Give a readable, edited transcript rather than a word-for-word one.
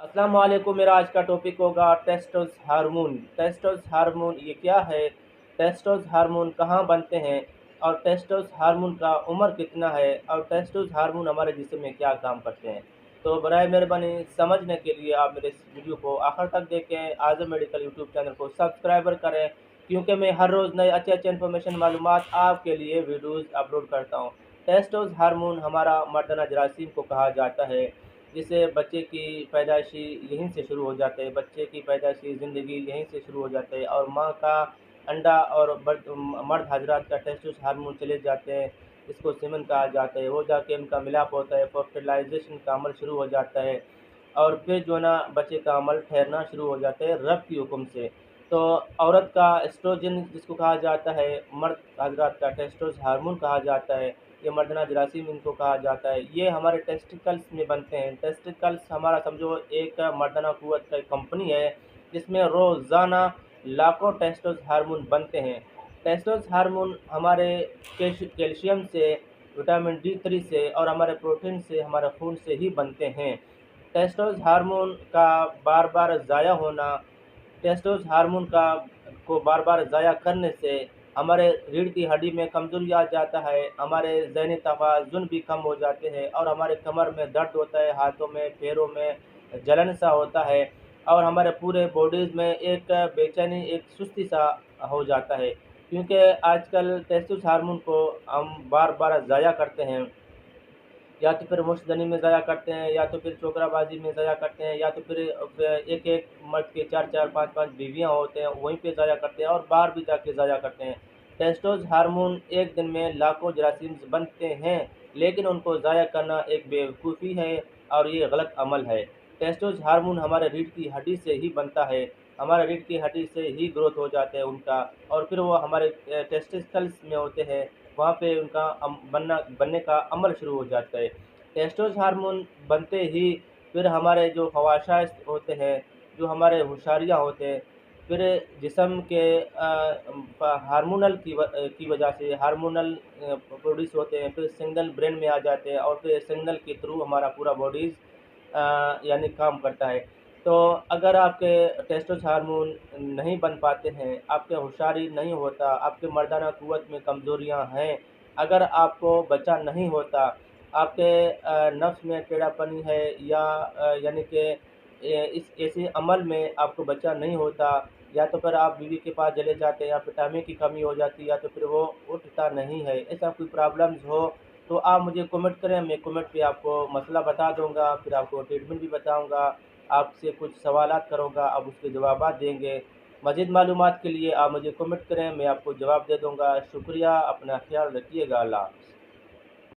अस्सलाम वालेकुम। मेरा आज का टॉपिक होगा टेस्टोस हार्मोन। टेस्टोस हार्मोन ये क्या है, टेस्टोस हार्मोन कहाँ बनते हैं और टेस्टोस हार्मोन का उम्र कितना है और टेस्टोस हार्मोन हमारे जिस्म में क्या काम करते हैं। तो बराए मेहरबानी समझने के लिए आप मेरे इस वीडियो को आखिर तक देखें। आज़म मेडिकल यूट्यूब चैनल को सब्सक्राइबर करें, क्योंकि मैं हर रोज़ नए अच्छे अच्छे इन्फॉर्मेशन मालूमात आपके लिए वीडियोज़ अपलोड करता हूँ। टेस्टोस हार्मोन हमारा मर्दाना जरासीम को कहा जाता है, जिससे बच्चे की पैदाइशी यहीं से शुरू हो जाते हैं। बच्चे की पैदाइशी ज़िंदगी यहीं से शुरू हो जाते हैं और माँ का अंडा और मर्द हजरात का टेस्टोस हार्मोन चले जाते हैं, इसको सीमन कहा जाता है। वो जाके उनका मिलाप होता है, फर्टिलाइजेशन का अमल शुरू हो जाता है और फिर जो है ना बच्चे का अमल ठहरना शुरू हो जाता है रब की हुक्म से। तो औरत का एस्ट्रोजन जिसको कहा जाता है, मर्द हजरात का टेस्टोस हार्मोन कहा जाता है, ये मर्दना जरासीम इनको कहा जाता है। ये हमारे टेस्टिकल्स में बनते हैं। टेस्टिकल्स हमारा समझो एक मर्दाना क़ुव्वत का कंपनी है, जिसमें रोज़ाना लाखों टेस्टोस हार्मोन बनते हैं। टेस्टोस हार्मोन हमारे कैल्शियम से, विटामिन D3 से और हमारे प्रोटीन से, हमारे खून से ही बनते हैं। टेस्टोस हार्मोन का बार बार ज़ाया होना, टेस्टोस हार्मोन का को बार बार ज़ाया करने से हमारे रीढ़ की हड्डी में कमज़ोरी आ जाता है, हमारे ज़हनी तवाज़ुन भी कम हो जाते हैं और हमारे कमर में दर्द होता है, हाथों में पैरों में जलन सा होता है और हमारे पूरे बॉडीज़ में एक बेचैनी, एक सुस्ती सा हो जाता है। क्योंकि आजकल टेस्टोस हार्मोन को हम बार बार ज़ाया करते हैं, या तो फिर मुश्तनी में ज़ाया करते हैं, या तो फिर चोकराबाजी में ज़ाया करते हैं, या तो फिर एक-एक मर्द के 4-4 5-5 बीवियाँ होते हैं, वहीं पे ज़ाया करते हैं और बाहर भी जाके ज़ाया करते हैं। टेस्टोस हार्मोन एक दिन में लाखों जरासीम्स बनते हैं, लेकिन उनको ज़ाया करना एक बेवकूफ़ी है और ये गलत अमल है। टेस्टोस हार्मोन हमारे रीढ़ की हड्डी से ही बनता है, हमारे रीढ़ की हड्डी से ही ग्रोथ हो जाता है उनका और फिर वो हमारे टेस्टिकल्स में होते हैं, वहाँ पे उनका बनने का अमल शुरू हो जाता है। टेस्टोस हार्मोन बनते ही फिर हमारे जो ख्वाहिशात होते हैं, जो हमारे होशियारियाँ होते हैं, फिर जिस्म के हार्मोनल की वजह से हार्मोनल प्रोड्यूस होते हैं, फिर सिग्नल ब्रेन में आ जाते हैं और फिर सिग्नल के थ्रू हमारा पूरा बॉडीज़ यानी काम करता है। तो अगर आपके टेस्टोस हार्मोन नहीं बन पाते हैं, आपके होशियारी नहीं होता, आपके मर्दाना क़ुव्वत में कमज़ोरियाँ हैं, अगर आपको बच्चा नहीं होता, आपके नफ्स में टेढ़ापनी है या यानी कि इस ऐसे अमल में आपको बच्चा नहीं होता, या तो फिर आप बीवी के पास चले जाते हैं या विटामिन की कमी हो जाती है या तो फिर वो उठता नहीं है, ऐसा कोई प्रॉब्लम्स हो तो आप मुझे कमेंट करें, मैं कमेंट पे आपको मसला बता दूँगा, फिर आपको ट्रीटमेंट भी बताऊँगा, आपसे कुछ सवालात करूँगा, आप उसके जवाबात देंगे। मज़ीद मालूमात के लिए आप मुझे कमेंट करें, मैं आपको जवाब दे दूँगा। शुक्रिया, अपना ख़्याल रखिएगा। अल्लाह हाफ़िज़।